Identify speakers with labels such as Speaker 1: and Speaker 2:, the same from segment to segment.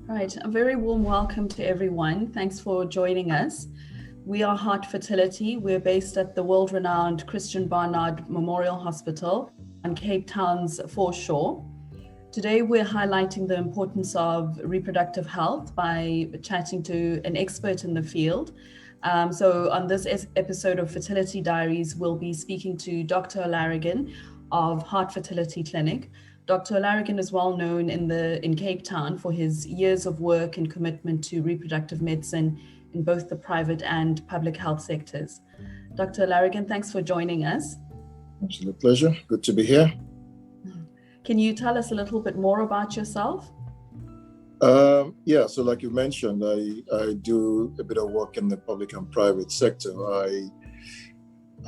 Speaker 1: Right, a very warm welcome to everyone. Thanks for joining us. We are HART Fertility. We're based at the world-renowned Christian Barnard Memorial Hospital on Cape Town's foreshore. Today, we're highlighting the importance of reproductive health by chatting to an expert in the field. So on this episode of Fertility Diaries, we'll be speaking to Dr. Olarogun of HART Fertility Clinic. Dr. Olarogun is well known in Cape Town for his years of work and commitment to reproductive medicine in both the private and public health sectors. Dr. Olarogun, thanks for joining us.
Speaker 2: Absolute pleasure. Good to be here.
Speaker 1: Can you tell us a little bit more about yourself?
Speaker 2: So like you mentioned, I do a bit of work in the public and private sector.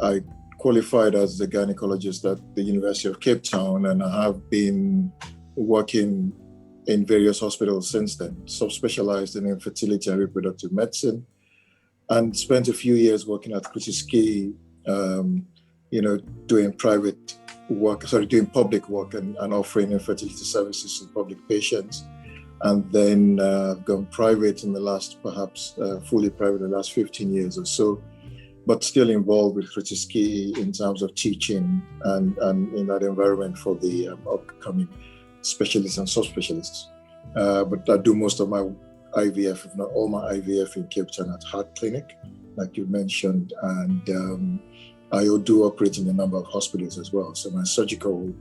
Speaker 2: I qualified as a gynecologist at the University of Cape Town, and I have been working in various hospitals since then, subspecialized in infertility and reproductive medicine, and spent a few years working at Key, doing public work and offering infertility services to public patients. And then gone private in the last, fully private in the last 15 years or so, but still involved with Key in terms of teaching and in that environment for the upcoming specialists and subspecialists. But I do most of my IVF, if not all my IVF, in Cape Town at HART Clinic, like you mentioned, and I do operate in a number of hospitals as well. So my surgical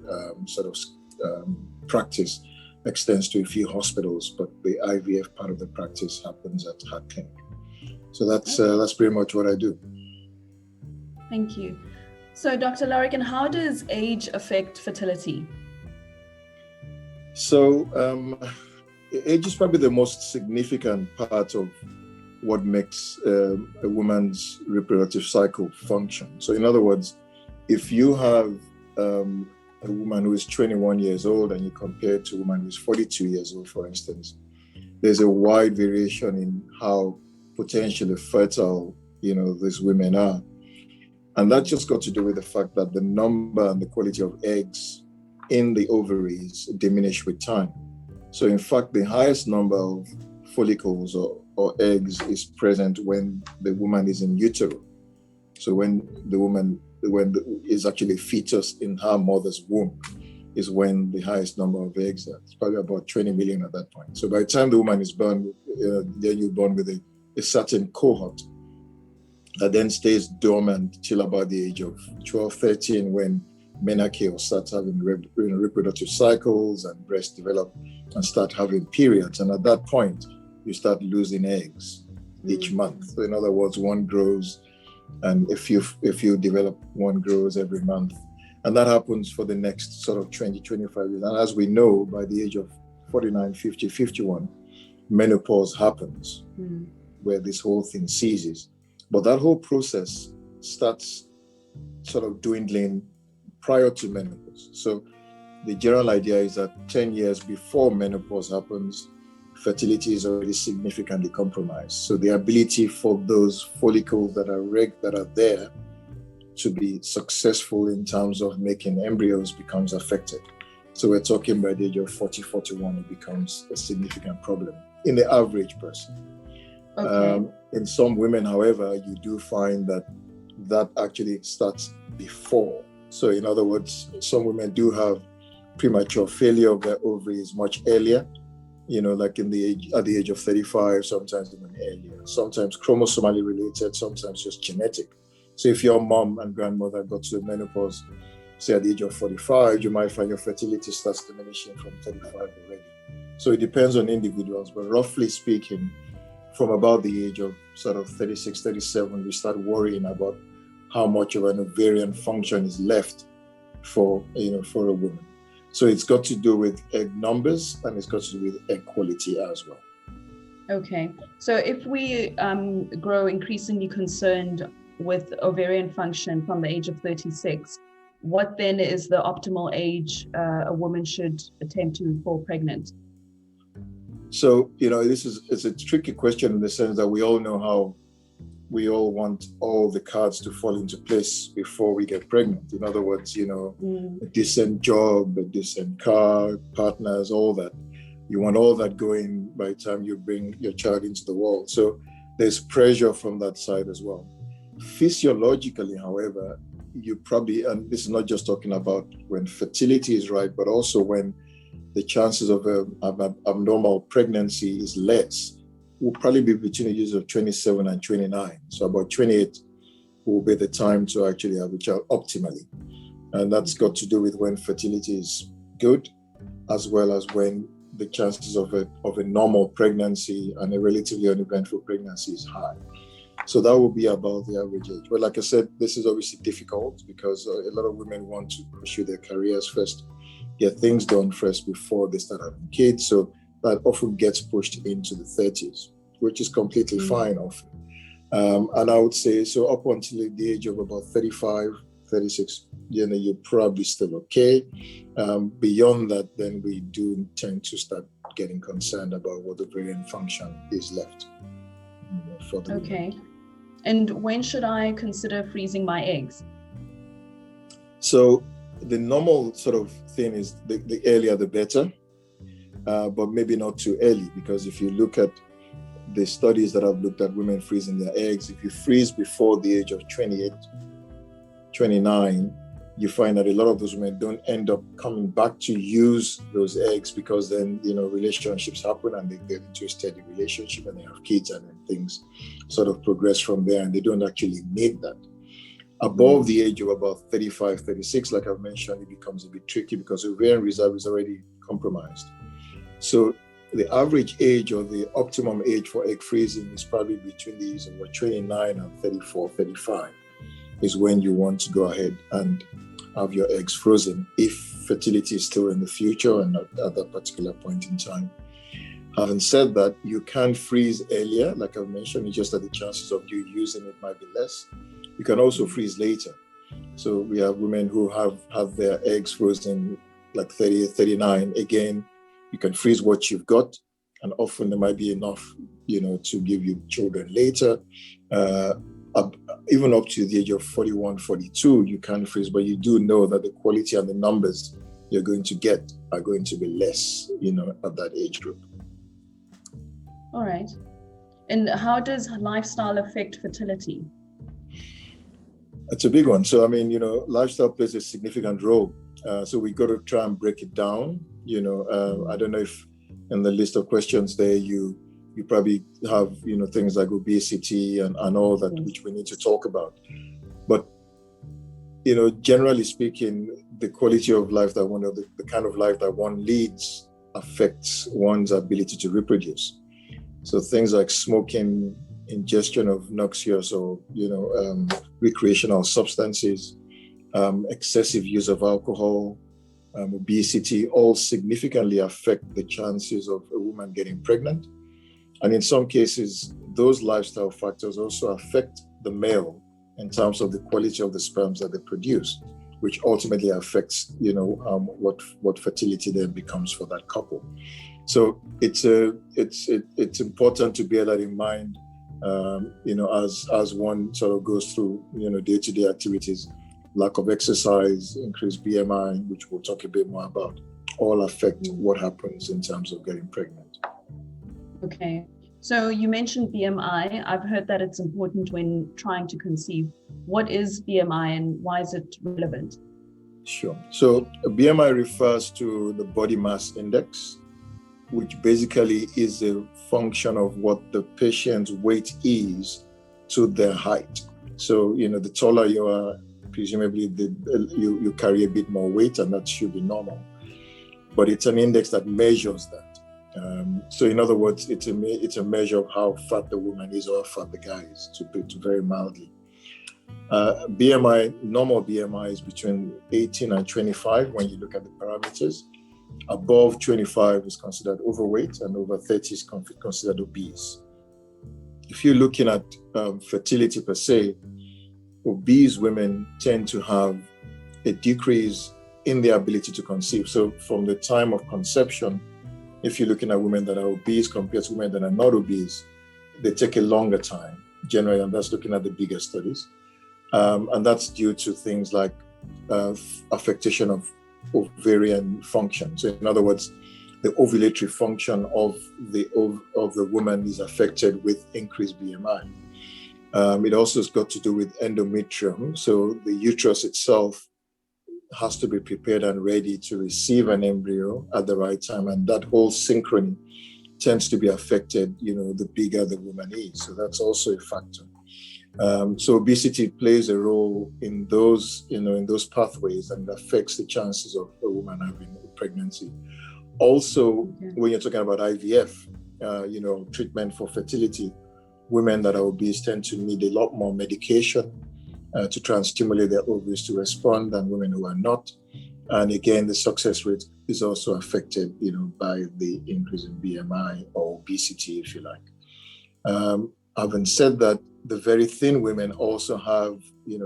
Speaker 2: practice extends to a few hospitals, but the IVF part of the practice happens at HART Clinic. So that's pretty much what I do.
Speaker 1: Thank you. So Dr. Olarogun, how does age affect fertility?
Speaker 2: So age is probably the most significant part of what makes a woman's reproductive cycle function. So in other words, if you have a woman who is 21 years old and you compare it to a woman who is 42 years old, for instance, there's a wide variation in how potentially fertile, these women are. And that just got to do with the fact that the number and the quality of eggs in the ovaries diminish with time. So in fact, the highest number of follicles or eggs is present when the woman is in utero. So when is actually a fetus in her mother's womb is when the highest number of eggs are. It's probably about 20 million at that point. So by the time the woman is born, then you're born with a certain cohort that then stays dormant till about the age of 12, 13, when menarche starts having reproductive cycles and breasts develop and start having periods. And at that point, you start losing eggs each month. So in other words, one grows, and if you develop, one grows every month. And that happens for the next sort of 20, 25 years. And as we know, by the age of 49, 50, 51, menopause happens, where this whole thing ceases. But that whole process starts sort of dwindling prior to menopause. So the general idea is that 10 years before menopause happens, fertility is already significantly compromised. So the ability for those follicles that are there to be successful in terms of making embryos becomes affected. So we're talking by the age of 40, 41, it becomes a significant problem in the average person.
Speaker 1: Okay.
Speaker 2: In some women, however, you do find that actually starts before. So in other words, some women do have premature failure of their ovaries much earlier, like at the age of 35, sometimes even earlier, sometimes chromosomally related, sometimes just genetic. So if your mom and grandmother got to the menopause, say at the age of 45, you might find your fertility starts diminishing from 35 already. So it depends on individuals, but roughly speaking, from about the age of sort of 36, 37, we start worrying about how much of an ovarian function is left for a woman. So it's got to do with egg numbers, and it's got to do with egg quality as well.
Speaker 1: Okay. So if we grow increasingly concerned with ovarian function from the age of 36, what then is the optimal age a woman should attempt to fall pregnant?
Speaker 2: So, it's a tricky question in the sense that we all know how we all want all the cards to fall into place before we get pregnant. In other words, a decent job, a decent car, partners, all that. You want all that going by the time you bring your child into the world. So there's pressure from that side as well. Physiologically, however, you probably, and this is not just talking about when fertility is right, but also when the chances of an abnormal pregnancy is less, will probably be between the ages of 27 and 29. So about 28 will be the time to actually have a child optimally. And that's got to do with when fertility is good, as well as when the chances of a normal pregnancy and a relatively uneventful pregnancy is high. So that will be about the average age. But like I said, this is obviously difficult because a lot of women want to pursue their careers first, get things done first before they start having kids. So that often gets pushed into the 30s, which is completely fine often. And I would say, so up until the age of about 35, 36, you're probably still okay. Beyond that, then we do tend to start getting concerned about what ovarian function is left. For the women.
Speaker 1: And when should I consider freezing my eggs?
Speaker 2: So the normal sort of thing is the earlier the better, but maybe not too early, because if you look at the studies that have looked at women freezing their eggs, if you freeze before the age of 28, 29, you find that a lot of those women don't end up coming back to use those eggs, because then, relationships happen and they get into a steady relationship and they have kids, and then things sort of progress from there, and they don't actually need that. Above the age of about 35, 36, like I've mentioned, it becomes a bit tricky because ovarian reserve is already compromised. So the average age or the optimum age for egg freezing is probably between the ages of 29 and 34, 35 is when you want to go ahead and have your eggs frozen if fertility is still in the future and at that particular point in time. Having said that, you can freeze earlier, like I've mentioned, it's just that the chances of you using it might be less. You can also freeze later. So we have women who have their eggs frozen like 30, 39. Again, you can freeze what you've got, and often there might be enough, to give you children later. Even up to the age of 41, 42, you can freeze, but you do know that the quality and the numbers you're going to get are going to be less, at that age group.
Speaker 1: All right. And how does lifestyle affect fertility?
Speaker 2: It's a big one. So, lifestyle plays a significant role. So we got to try and break it down. I don't know if in the list of questions there, you probably have, things like obesity and all that, which we need to talk about. But, generally speaking, the quality of life that the kind of life that one leads affects one's ability to reproduce. So things like smoking, ingestion of noxious or, recreational substances, excessive use of alcohol, obesity, all significantly affect the chances of a woman getting pregnant. And in some cases, those lifestyle factors also affect the male in terms of the quality of the sperms that they produce, which ultimately affects, what fertility then becomes for that couple. So it's important to bear that in mind, as one sort of goes through, day-to-day activities. Lack of exercise, increased BMI, which we'll talk a bit more about, all affect what happens in terms of getting pregnant.
Speaker 1: Okay. So you mentioned BMI. I've heard that it's important when trying to conceive. What is BMI and why is it relevant?
Speaker 2: Sure. So BMI refers to the body mass index, which basically is a function of what the patient's weight is to their height. So, the taller you are, presumably you carry a bit more weight, and that should be normal. But it's an index that measures that. So in other words, it's a measure of how fat the woman is or how fat the guy is, to put it very mildly. Normal BMI is between 18 and 25 when you look at the parameters. Above 25 is considered overweight, and over 30 is considered obese. If you're looking at fertility per se, obese women tend to have a decrease in their ability to conceive. So from the time of conception, if you're looking at women that are obese compared to women that are not obese, they take a longer time, generally, and that's looking at the bigger studies. And that's due to things like affectation of ovarian function. So in other words, the ovulatory function of the woman is affected with increased BMI. It also has got to do with endometrium. So the uterus itself has to be prepared and ready to receive an embryo at the right time. And that whole synchrony tends to be affected, the bigger the woman is. So that's also a factor. So obesity plays a role in those, in those pathways, and affects the chances of a woman having a pregnancy. Also, when you're talking about IVF, treatment for fertility, women that are obese tend to need a lot more medication to try and stimulate their ovaries to respond than women who are not. And again, the success rate is also affected, by the increase in BMI or obesity, if you like. Having said that, the very thin women also have,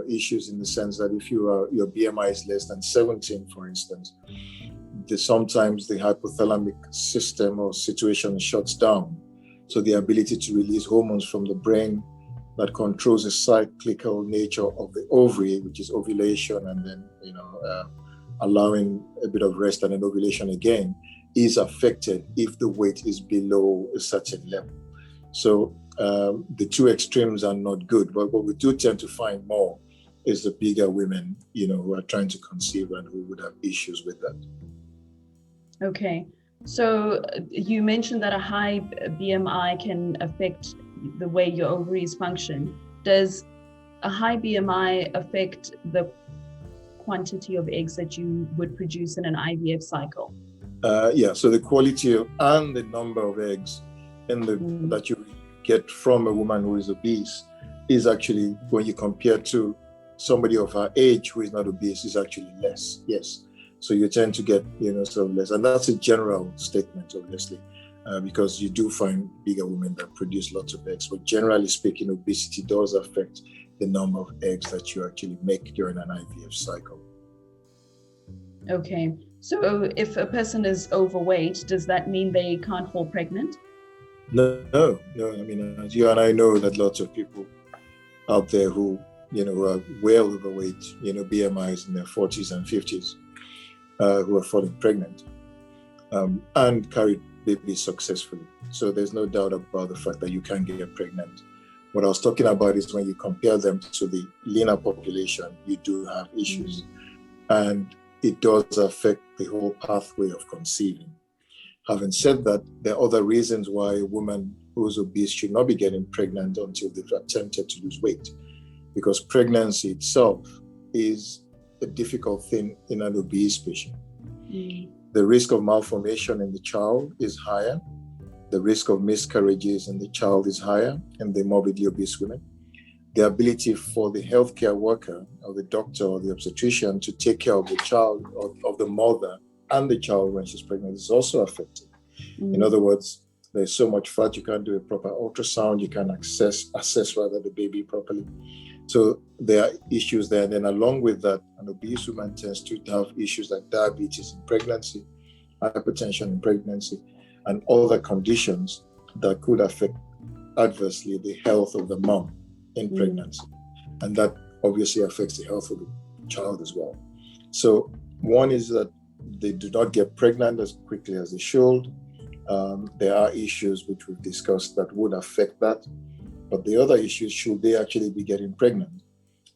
Speaker 2: issues in the sense that if your BMI is less than 17, for instance, sometimes the hypothalamic system or situation shuts down. So the ability to release hormones from the brain that controls the cyclical nature of the ovary, which is ovulation and then, allowing a bit of rest and then ovulation again, is affected if the weight is below a certain level. So the two extremes are not good, but what we do tend to find more is the bigger women, who are trying to conceive and who would have issues with that.
Speaker 1: Okay. So you mentioned that a high BMI can affect the way your ovaries function. Does a high BMI affect the quantity of eggs that you would produce in an IVF cycle?
Speaker 2: So the quality and the number of eggs that you get from a woman who is obese is actually, when you compare to somebody of her age who is not obese, is actually less. Yes. So you tend to get, sort of less. And that's a general statement, obviously, because you do find bigger women that produce lots of eggs. But generally speaking, obesity does affect the number of eggs that you actually make during an IVF cycle.
Speaker 1: Okay. So if a person is overweight, does that mean they can't fall pregnant?
Speaker 2: No. I mean, as you and I know that lots of people out there who, are well overweight, BMIs in their 40s and 50s, who are falling pregnant and carry babies successfully. So there's no doubt about the fact that you can get pregnant. What I was talking about is when you compare them to the leaner population, you do have issues. And it does affect the whole pathway of conceiving. Having said that, there are other reasons why a woman who's obese should not be getting pregnant until they've attempted to lose weight. Because pregnancy itself is a difficult thing in an obese patient. The risk of malformation in the child is higher. The risk of miscarriages in the child is higher in the morbidly obese women. The ability for the healthcare worker or the doctor or the obstetrician to take care of the child, of the mother and the child when she's pregnant is also affected. In other words, there's so much fat, you can't do a proper ultrasound, you can't assess the baby properly. So there are issues there. And then along with that, an obese woman tends to have issues like diabetes in pregnancy, hypertension in pregnancy, and other conditions that could affect adversely the health of the mom in pregnancy. And that obviously affects the health of the child as well. So one is that they do not get pregnant as quickly as they should. There are issues which we've discussed that would affect that. But the other issue is, should they actually be getting pregnant?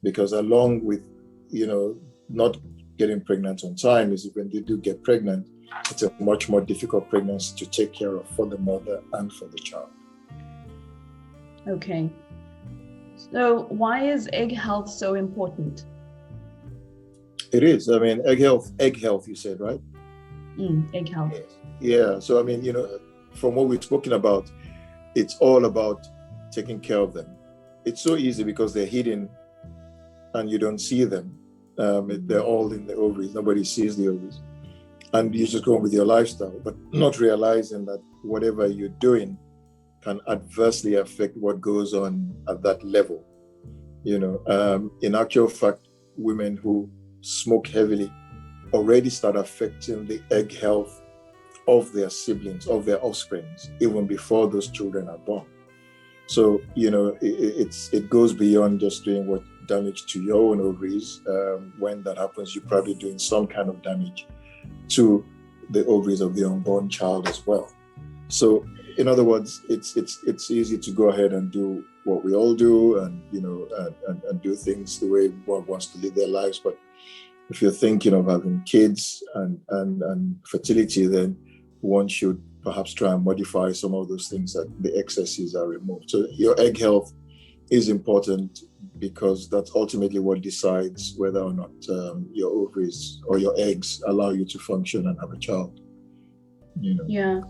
Speaker 2: Because along with, not getting pregnant on time, is when they do get pregnant, it's a much more difficult pregnancy to take care of for the mother and for the child.
Speaker 1: Okay. So why is egg health so important?
Speaker 2: It is. I mean, egg health, you said, right?
Speaker 1: Egg health.
Speaker 2: Yeah. So, I mean, from what we've spoken about, it's all about taking care of them. It's so easy because they're hidden and you don't see them. They're all in the ovaries. Nobody sees the ovaries. And you just go on with your lifestyle, but not realizing that whatever you're doing can adversely affect what goes on at that level. In actual fact, women who smoke heavily already start affecting the egg health of their siblings, of their offspring, even before those children are born. So, it goes beyond just doing what damage to your own ovaries. When that happens, you're probably doing some kind of damage to the ovaries of the unborn child as well. So, in other words, it's easy to go ahead and do what we all do, and and do things the way one wants to live their lives. But if you're thinking of having kids and fertility, then one should perhaps try and modify some of those things that the excesses are removed. So your egg health is important, because that's ultimately what decides whether or not your ovaries or your eggs allow you to function and have a child.
Speaker 1: Yeah.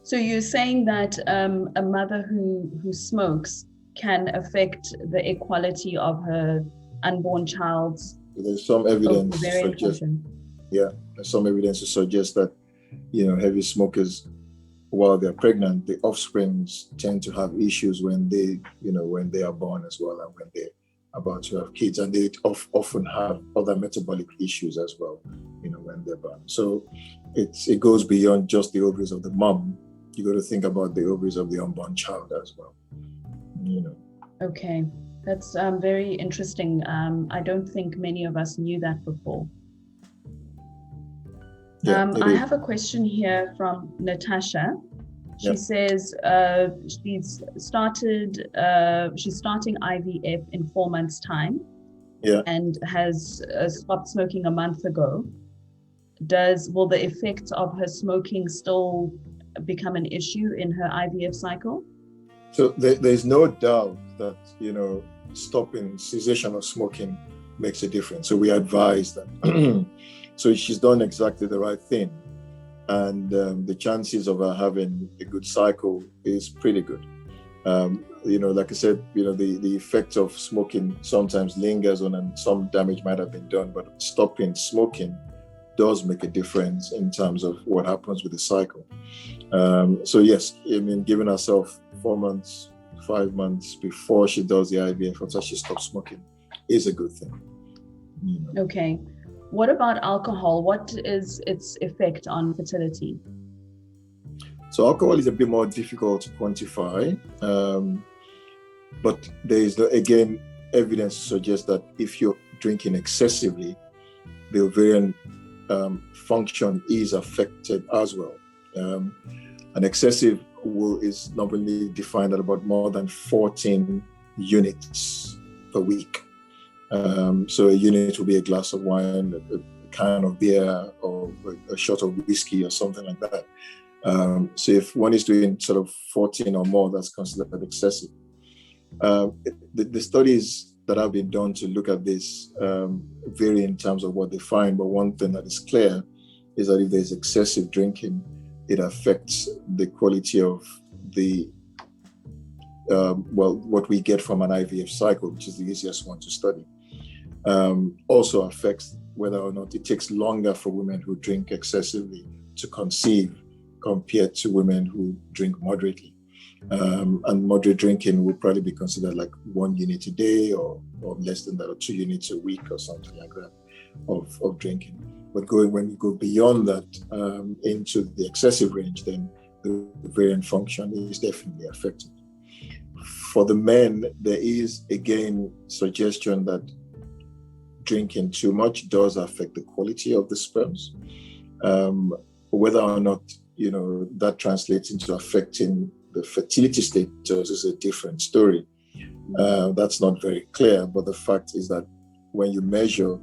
Speaker 1: So you're saying that a mother who smokes can affect the equality of her unborn child's
Speaker 2: There's some evidence to
Speaker 1: ovarian
Speaker 2: suggest,
Speaker 1: function.
Speaker 2: there's some evidence to suggest that heavy smokers, while they're pregnant, the offsprings tend to have issues when they are born as well, and when they're about to have kids, and they often have other metabolic issues as well, when they're born. So it goes beyond just the ovaries of the mom. You got to think about the ovaries of the unborn child as well.
Speaker 1: Okay, that's very interesting. I don't think many of us knew that before. I have a question here from Natasha. She says she's starting IVF in 4 months' time, and has stopped smoking a month ago. Will the effects of her smoking still become an issue in her IVF cycle?
Speaker 2: So there's no doubt that stopping cessation of smoking makes a difference. So we advise that. So she's done exactly the right thing, and the chances of her having a good cycle is pretty good. Like I said, the effect of smoking sometimes lingers on, and some damage might have been done, but stopping smoking does make a difference in terms of what happens with the cycle. So yes, giving herself 4 months, 5 months before she does the IVF, until she stops smoking, is a good thing.
Speaker 1: Okay. What about alcohol? What is its effect on fertility?
Speaker 2: So alcohol is a bit more difficult to quantify, but there is, again, evidence to suggest that if you're drinking excessively, the ovarian function is affected as well. An excessive is normally defined at about more than 14 units per week. So a unit will be a glass of wine, a can of beer, or a shot of whiskey or something like that. So if one is doing sort of 14 or more, that's considered excessive. The studies that have been done to look at this vary in terms of what they find, but one thing that is clear is that if there's excessive drinking, it affects the quality of the what we get from an IVF cycle, which is the easiest one to study. Also affects whether or not it takes longer for women who drink excessively to conceive compared to women who drink moderately. And moderate drinking would probably be considered like 1 unit a day, or less than that, or 2 units a week or something like that of drinking. But when you go beyond that into the excessive range, then the ovarian function is definitely affected. For the men, there is again suggestion that drinking too much does affect the quality of the sperms. Whether or not that translates into affecting the fertility status is a different story. That's not very clear, but the fact is that when you measure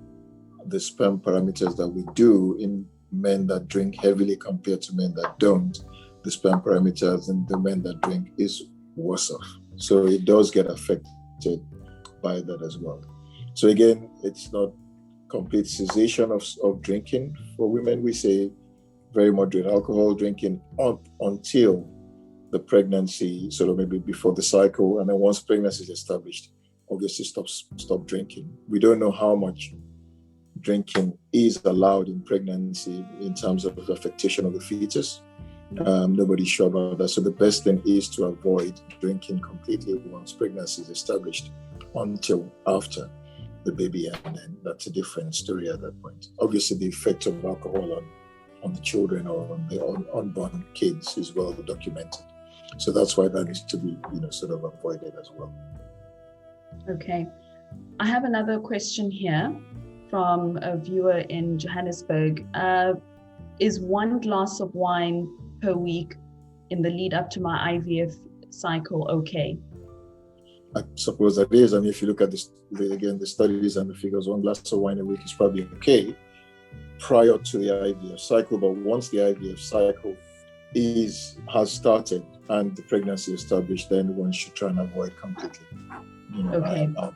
Speaker 2: the sperm parameters that we do in men that drink heavily compared to men that don't, the sperm parameters in the men that drink is worse off. So it does get affected by that as well. So again, it's not complete cessation of drinking for women. We say very moderate alcohol drinking up until the pregnancy, sort of maybe before the cycle, and then once pregnancy is established, obviously stop drinking. We don't know how much drinking is allowed in pregnancy in terms of affectation of the fetus. Nobody's sure about that. So the best thing is to avoid drinking completely once pregnancy is established until after the baby, and then that's a different story at that point. Obviously, the effect of alcohol on the children or on the unborn kids is well documented. So that's why that needs to be, sort of avoided as well.
Speaker 1: Okay. I have another question here from a viewer in Johannesburg. is 1 glass of wine per week in the lead up to my IVF cycle okay?
Speaker 2: I suppose that is. I mean, if you look at this, the studies and the figures, 1 glass of wine a week is probably okay prior to the IVF cycle. But once the IVF cycle has started and the pregnancy established, then one should try and avoid completely.
Speaker 1: Okay.
Speaker 2: Alcohol.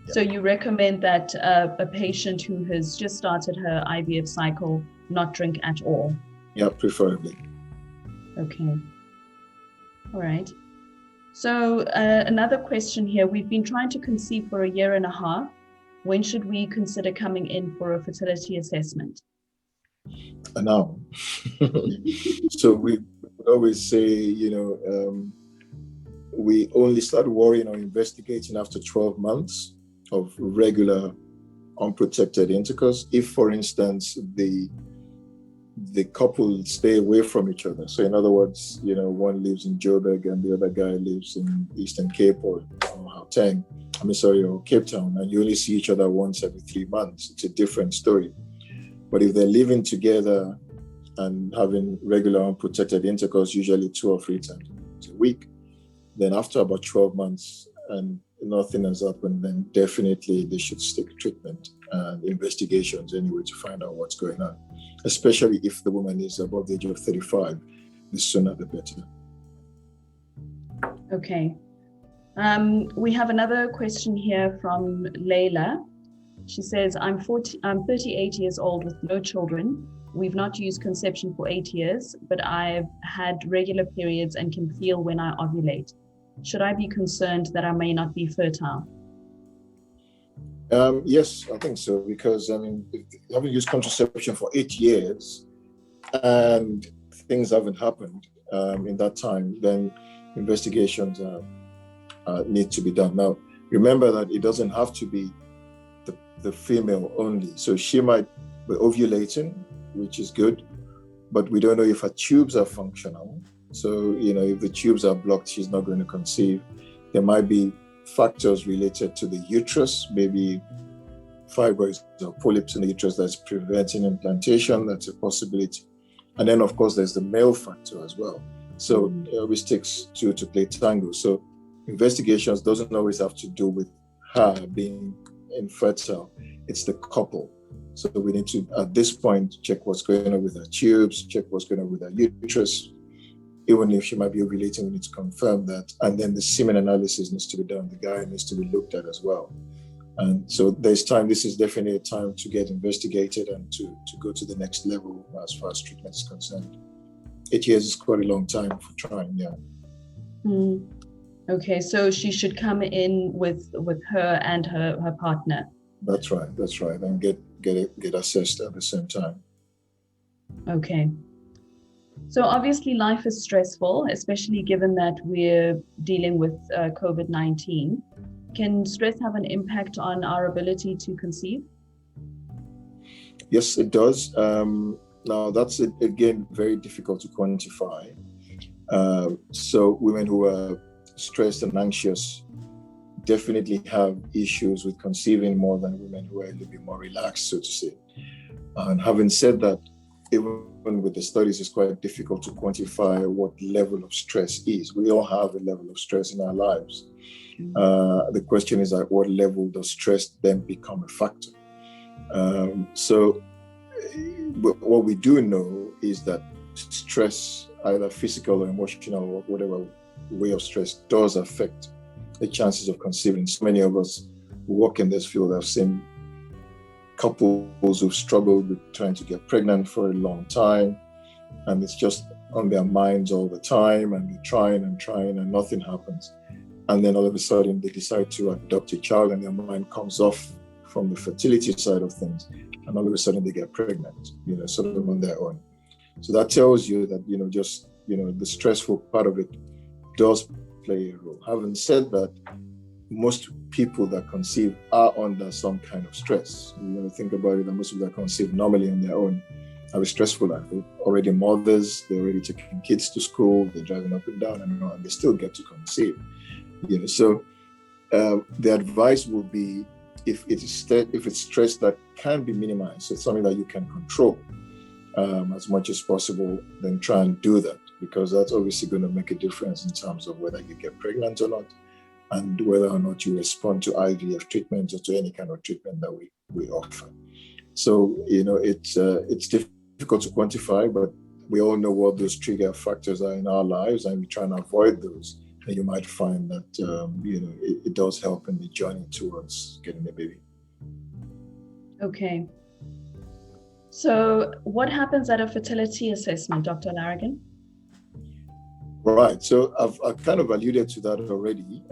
Speaker 2: Yeah.
Speaker 1: So you recommend that a patient who has just started her IVF cycle not drink at all?
Speaker 2: Yeah, preferably.
Speaker 1: Okay. All right. So another question here. We've been trying to conceive for 1.5 years. When should we consider coming in for a fertility assessment?
Speaker 2: Now, so we always say, we only start worrying or investigating after 12 months of regular unprotected intercourse. If, for instance, the couple stay away from each other. So in other words, one lives in Joburg and the other guy lives in Eastern Cape or Gauteng, or Cape Town, and you only see each other once every 3 months. It's a different story. But if they're living together and having regular unprotected intercourse, usually 2 or 3 times a week, then after about 12 months and nothing has happened, then definitely they should seek treatment and investigations anyway to find out what's going on, especially if the woman is above the age of 35. The sooner the better.
Speaker 1: Okay. We have another question here from Layla. She says, I'm 38 years old with no children. We've not used conception for 8 years, but I've had regular periods and can feel when I ovulate. Should I be concerned that I may not be fertile?
Speaker 2: Yes, I think so, because if you haven't used contraception for 8 years and things haven't happened in that time, then investigations need to be done. Now, remember that it doesn't have to be the female only. So she might be ovulating, which is good, but we don't know if her tubes are functional. So, if the tubes are blocked, she's not going to conceive. There might be factors related to the uterus, maybe fibroids or polyps in the uterus that's preventing implantation. That's a possibility. And then, of course, there's the male factor as well. So it always takes two to play tango. So investigations doesn't always have to do with her being infertile. It's the couple. So we need to, at this point, check what's going on with her tubes, check what's going on with her uterus. Even if she might be ovulating, we need to confirm that. And then the semen analysis needs to be done. The guy needs to be looked at as well. And so there's time. This is definitely a time to get investigated and to go to the next level as far as treatment is concerned. 8 years is quite a long time for trying, yeah.
Speaker 1: Okay, so she should come in with her and her partner.
Speaker 2: That's right, and get assessed at the same time.
Speaker 1: Okay. So obviously life is stressful, especially given that we're dealing with COVID-19. Can stress have an impact on our ability to conceive?
Speaker 2: Yes, it does. Now that's, again, very difficult to quantify. So women who are stressed and anxious definitely have issues with conceiving more than women who are a little bit more relaxed, so to say. And having said that, even with the studies, it's quite difficult to quantify what level of stress is. We all have a level of stress in our lives. The question is, at what level does stress then become a factor? So what we do know is that stress, either physical or emotional or whatever way of stress, does affect the chances of conceiving. So many of us who work in this field have seen couples who've struggled with trying to get pregnant for a long time, and it's just on their minds all the time, and they're trying and nothing happens. And then all of a sudden they decide to adopt a child and their mind comes off from the fertility side of things, and all of a sudden they get pregnant, sort of on their own. So that tells you that, the stressful part of it does play a role. Having said that, most people that conceive are under some kind of stress. Think about it, that most people that conceive normally on their own have a stressful life. They're already mothers, they're already taking kids to school, they're driving up and down and they still get to conceive. So the advice will be, if it's stress that can be minimized, so it's something that you can control, as much as possible, then try and do that, because that's obviously going to make a difference in terms of whether you get pregnant or not, and whether or not you respond to IVF treatment or to any kind of treatment that we offer. So, it's difficult to quantify, but we all know what those trigger factors are in our lives, and we try and avoid those. And you might find that, it does help in the journey towards getting a baby.
Speaker 1: Okay. So what happens at a fertility assessment, Dr. Olarogun?
Speaker 2: Right. So I've kind of alluded to that already,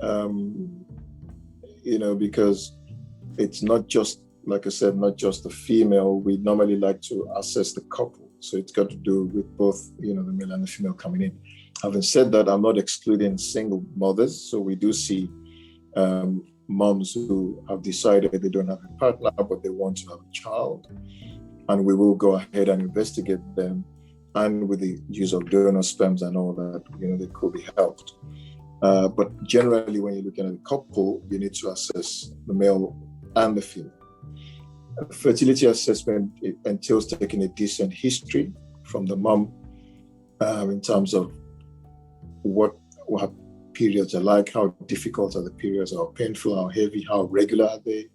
Speaker 2: because it's not just, like I said, not just the female. We normally like to assess the couple. So it's got to do with both, the male and the female coming in. Having said that, I'm not excluding single mothers. So we do see moms who have decided they don't have a partner, but they want to have a child. And we will go ahead and investigate them. And with the use of donor sperms and all that, they could be helped. But generally, when you're looking at a couple, you need to assess the male and the female. A fertility assessment, it entails taking a decent history from the mom in terms of what her periods are like, how difficult are the periods, how painful, how heavy, how regular are they.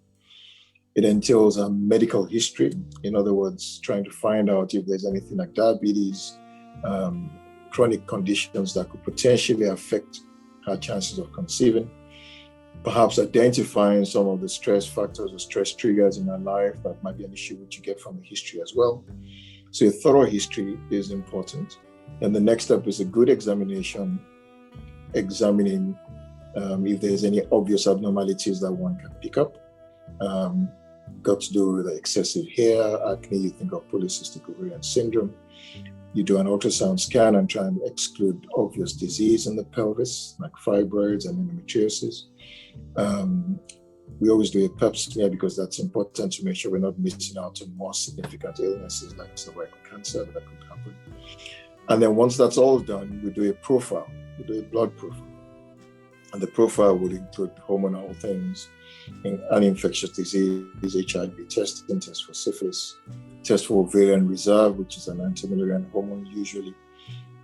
Speaker 2: It entails a medical history. In other words, trying to find out if there's anything like diabetes, chronic conditions that could potentially affect her chances of conceiving. Perhaps identifying some of the stress factors or stress triggers in her life that might be an issue which you get from the history as well. So a thorough history is important. And the next step is a good examination, examining if there's any obvious abnormalities that one can pick up. Got to do with excessive hair, acne, you think of polycystic ovarian syndrome. You do an ultrasound scan and try and exclude obvious disease in the pelvis, like fibroids and endometriosis. We always do a pap smear because that's important to make sure we're not missing out on more significant illnesses like cervical cancer that could happen. And then once that's all done, we do a profile, we do a blood profile. And the profile would include hormonal things, an infectious disease, HIV testing, test for syphilis, test for ovarian reserve, which is an anti-Müllerian hormone usually.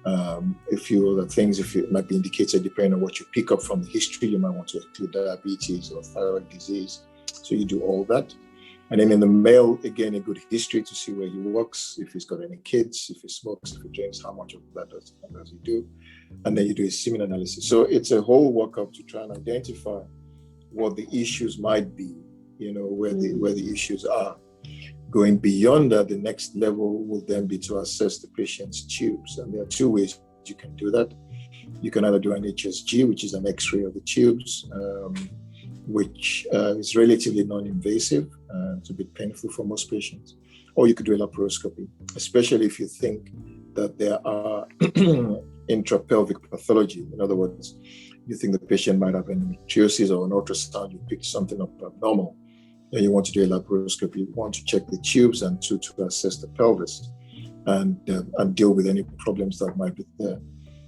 Speaker 2: A few other things, if it might be indicated depending on what you pick up from the history, you might want to include diabetes or thyroid disease. So you do all that. And then in the male, again, a good history to see where he works, if he's got any kids, if he smokes, if he drinks, how much of that does he do. And then you do a semen analysis. So it's a whole workup to try and identify what the issues might be, where the issues are. Going beyond that, the next level will then be to assess the patient's tubes. And there are two ways you can do that. You can either do an HSG, which is an X-ray of the tubes, which is relatively non-invasive. It's a bit painful for most patients. Or you could do a laparoscopy, especially if you think that there are intrapelvic pathology. In other words, you think the patient might have endometriosis, or an ultrasound, you picked something up abnormal. Then you want to do a laparoscopy. You want to check the tubes, and to assess the pelvis and deal with any problems that might be there.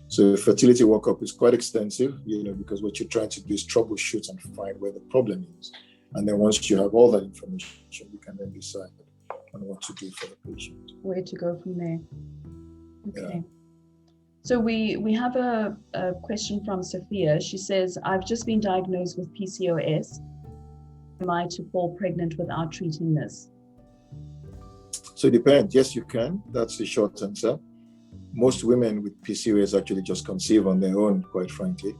Speaker 2: So the fertility workup is quite extensive, because what you're trying to do is troubleshoot and find where the problem is. And then once you have all that information, you can then decide on what to do for the patient.
Speaker 1: Where to go from there. Okay.
Speaker 2: Yeah.
Speaker 1: So we have a question from Sophia. She says, I've just been diagnosed with PCOS. Am I to fall pregnant without treating this?
Speaker 2: So it depends. Yes, you can. That's the short answer. Most women with PCOS actually just conceive on their own, quite frankly.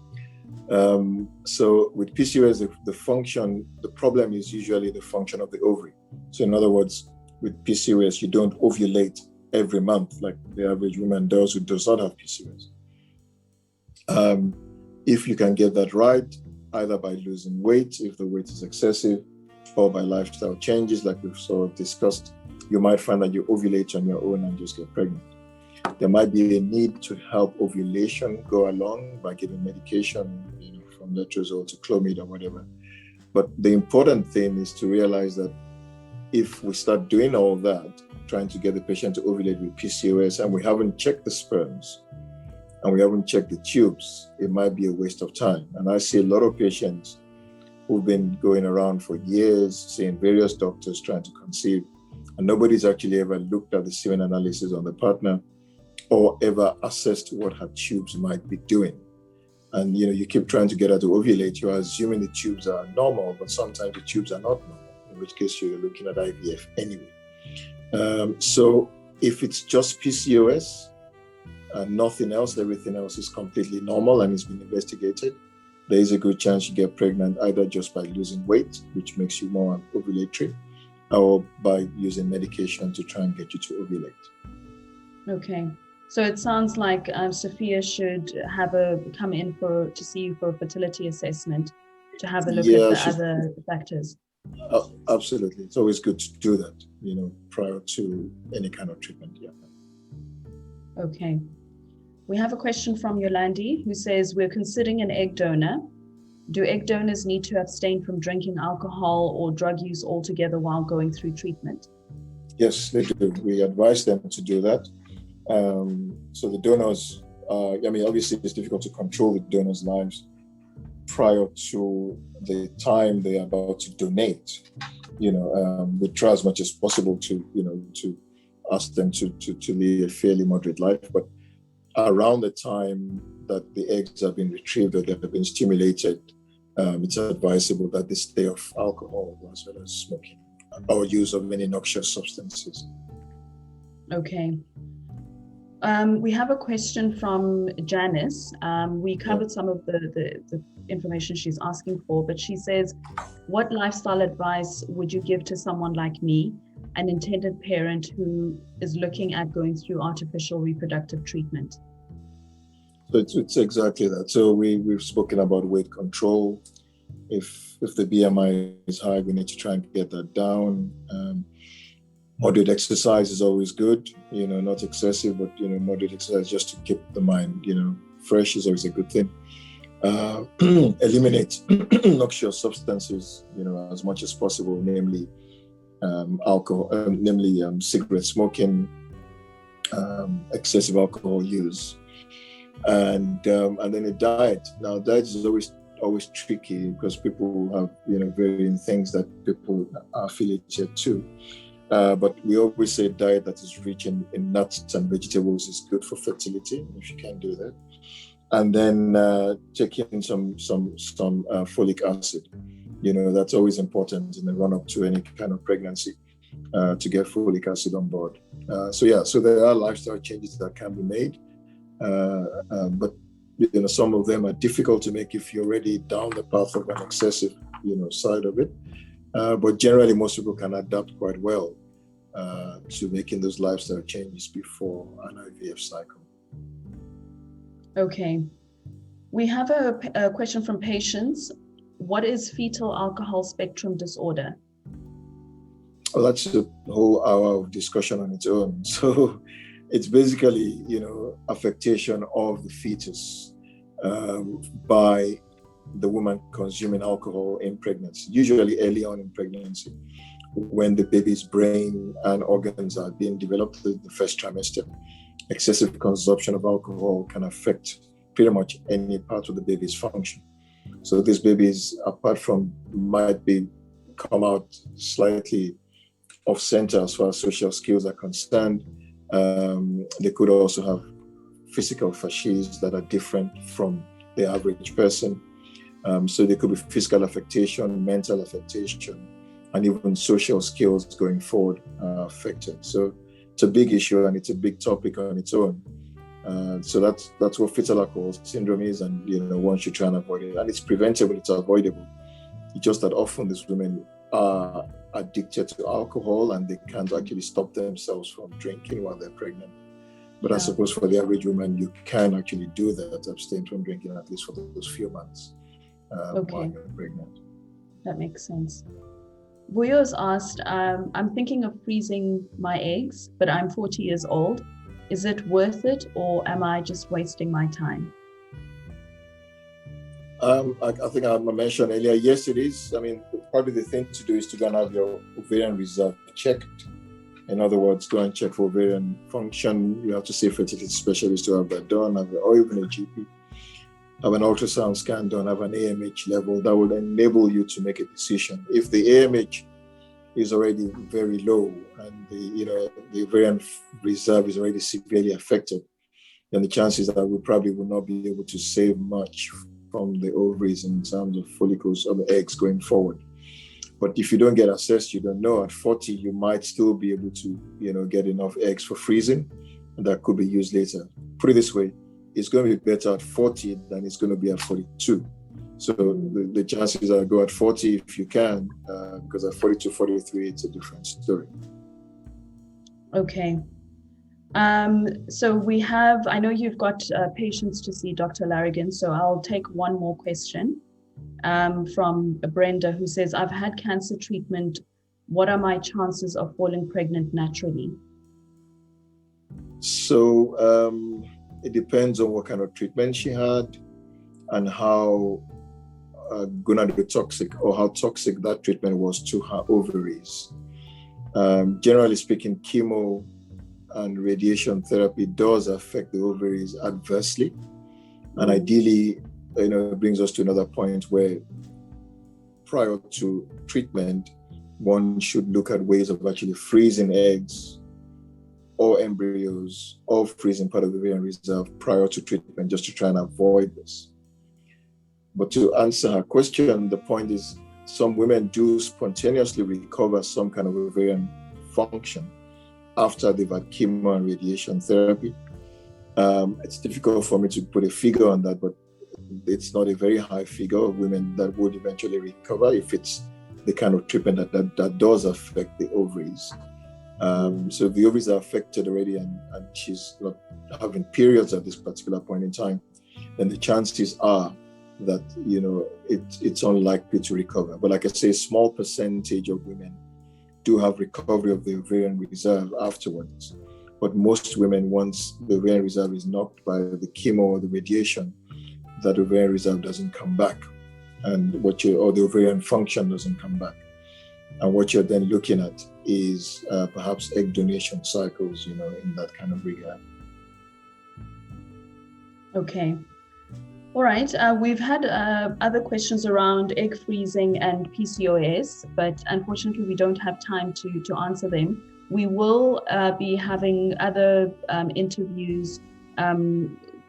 Speaker 2: So with PCOS, the problem is usually the function of the ovary. So in other words, with PCOS, you don't ovulate every month like the average woman does who does not have PCOS. If you can get that right, either by losing weight, if the weight is excessive, or by lifestyle changes like we've sort of discussed, you might find that you ovulate on your own and just get pregnant. There might be a need to help ovulation go along by giving medication, from letrozole to Clomid or whatever. But the important thing is to realize that if we start doing all that, trying to get the patient to ovulate with PCOS, and we haven't checked the sperms and we haven't checked the tubes, it might be a waste of time. And I see a lot of patients who've been going around for years, seeing various doctors trying to conceive, And nobody's actually ever looked at the semen analysis on the partner or ever assessed what her tubes might be doing. And you keep trying to get her to ovulate. You're assuming the tubes are normal, but sometimes the tubes are not normal, in which case you're looking at IVF anyway. So if it's just PCOS and nothing else, everything else is completely normal and it's been investigated, there is a good chance you get pregnant either just by losing weight, which makes you more ovulatory, or by using medication to try and get you to ovulate.
Speaker 1: Okay. So it sounds like Sophia should come in to see you for a fertility assessment to have a look at the other factors.
Speaker 2: Absolutely. It's always good to do that, prior to any kind of treatment. Yeah.
Speaker 1: Okay. We have a question from Yolandi who says, we're considering an egg donor. Do egg donors need to abstain from drinking alcohol or drug use altogether while going through treatment?
Speaker 2: Yes, they do. We advise them to do that. So the donors, obviously it's difficult to control the donors' lives prior to the time they are about to donate. We try as much as possible to ask them to live a fairly moderate life, but around the time that the eggs have been retrieved or they have been stimulated, it's advisable that they stay off alcohol as well as smoking or use of many noxious substances.
Speaker 1: Okay. We have a question from Janice. We covered some of the information she's asking for, but she says, what lifestyle advice would you give to someone like me, an intended parent who is looking at going through artificial reproductive treatment?
Speaker 2: So it's exactly that. So we've spoken about weight control. If the BMI is high, we need to try and get that down. Moderate exercise is always good, not excessive, but, moderate exercise just to keep the mind, fresh is always a good thing. Eliminate noxious substances, as much as possible, namely alcohol, cigarette smoking, excessive alcohol use, and then a diet. Now, diet is always tricky because people have, varying things that people are affiliated to. But we always say diet that is rich in nuts and vegetables is good for fertility, if you can do that. And then take in some folic acid. That's always important in the run-up to any kind of pregnancy, to get folic acid on board. So there are lifestyle changes that can be made, but some of them are difficult to make if you're already down the path of an excessive, side of it. But generally, most people can adapt quite well to making those lifestyle changes before an IVF cycle.
Speaker 1: Okay. We have a question from patients. What is fetal alcohol spectrum disorder?
Speaker 2: Well, that's a whole hour of discussion on its own. So it's basically, affectation of the fetus by the woman consuming alcohol in pregnancy, usually early on in pregnancy, when the baby's brain and organs are being developed in the first trimester. Excessive consumption of alcohol can affect pretty much any part of the baby's function. So these babies, apart from come out slightly off center as far as social skills are concerned, they could also have physical fasces that are different from the average person. So there could be physical affectation, mental affectation, and even social skills going forward are affected. So it's a big issue and it's a big topic on its own. So that's what fetal alcohol syndrome is, and one should try and avoid it. And it's preventable, it's avoidable. It's just that often these women are addicted to alcohol and they can't actually stop themselves from drinking while they're pregnant. But I suppose for the average woman, you can actually do that, abstain from drinking at least for those few months while you're pregnant.
Speaker 1: That makes sense. Vuyo's asked, I'm thinking of freezing my eggs, but I'm 40 years old. Is it worth it, or am I just wasting my time?
Speaker 2: I think I mentioned earlier, yes, it is. I mean, probably the thing to do is to go and have your ovarian reserve checked. In other words, go and check for ovarian function. You have to see a fertility specialist to have that done, or even a GP. Have an ultrasound scan done, have an AMH level that will enable you to make a decision. If the AMH is already very low, and the ovarian reserve is already severely affected, then the chances that we probably will not be able to save much from the ovaries in terms of follicles or the eggs going forward. But if you don't get assessed, you don't know. At 40, you might still be able to, get enough eggs for freezing, and that could be used later. Put it this way, it's going to be better at 40 than it's going to be at 42. So the chances are go at 40 if you can, because at 42, 43, it's a different story.
Speaker 1: Okay. So we have, I know you've got patients to see, Dr. Olarogun, so I'll take one more question from Brenda, who says, I've had cancer treatment. What are my chances of falling pregnant naturally?
Speaker 2: So it depends on what kind of treatment she had and how gonadotoxic or how toxic that treatment was to her ovaries. Generally speaking, chemo and radiation therapy does affect the ovaries adversely. And ideally, it brings us to another point where prior to treatment, one should look at ways of actually freezing eggs or embryos or freezing part of the ovarian reserve prior to treatment, just to try and avoid this. But to answer her question, the point is some women do spontaneously recover some kind of ovarian function after they've had chemo and radiation therapy. It's difficult for me to put a figure on that, but it's not a very high figure of women that would eventually recover if it's the kind of treatment that does affect the ovaries. So if the ovaries are affected already and she's not having periods at this particular point in time, then the chances are that, it's unlikely to recover. But like I say, a small percentage of women do have recovery of the ovarian reserve afterwards. But most women, once the ovarian reserve is knocked by the chemo or the radiation, that ovarian reserve doesn't come back, and or the ovarian function doesn't come back. And what you're then looking at is perhaps egg donation cycles, in that kind of regard.
Speaker 1: Okay. All right. We've had other questions around egg freezing and PCOS, but unfortunately we don't have time to answer them. We will be having other interviews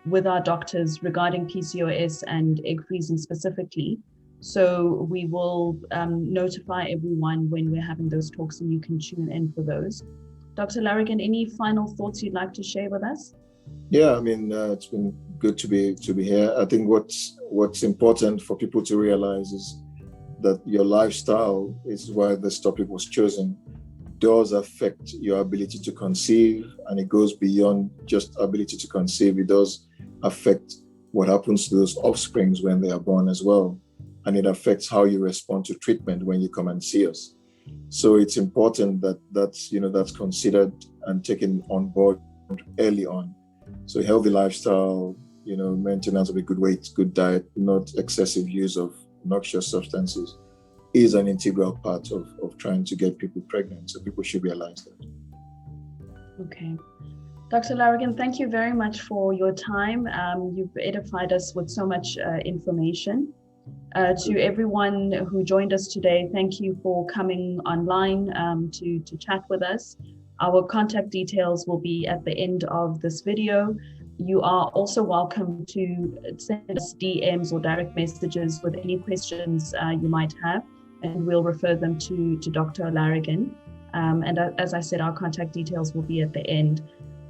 Speaker 1: with our doctors regarding PCOS and egg freezing specifically. So we will notify everyone when we're having those talks, and you can tune in for those. Dr. Olarogun, any final thoughts you'd like to share with us?
Speaker 2: Yeah, it's been good to be here. I think what's important for people to realize is that your lifestyle, is why this topic was chosen, does affect your ability to conceive, and it goes beyond just ability to conceive. It does affect what happens to those offsprings when they are born as well, and it affects how you respond to treatment when you come and see us. So it's important that's considered and taken on board early on. So healthy lifestyle, maintenance of a good weight, good diet, not excessive use of noxious substances, is an integral part of trying to get people pregnant. So people should realize that.
Speaker 1: Okay. Dr. Olarogun, thank you very much for your time. You've edified us with so much information. To everyone who joined us today, thank you for coming online to chat with us. Our contact details will be at the end of this video. You are also welcome to send us DMs or direct messages with any questions you might have, and we'll refer them to Dr. Olarogun. And as I said, our contact details will be at the end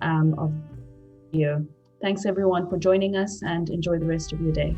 Speaker 1: of the video. Thanks everyone for joining us, and enjoy the rest of your day.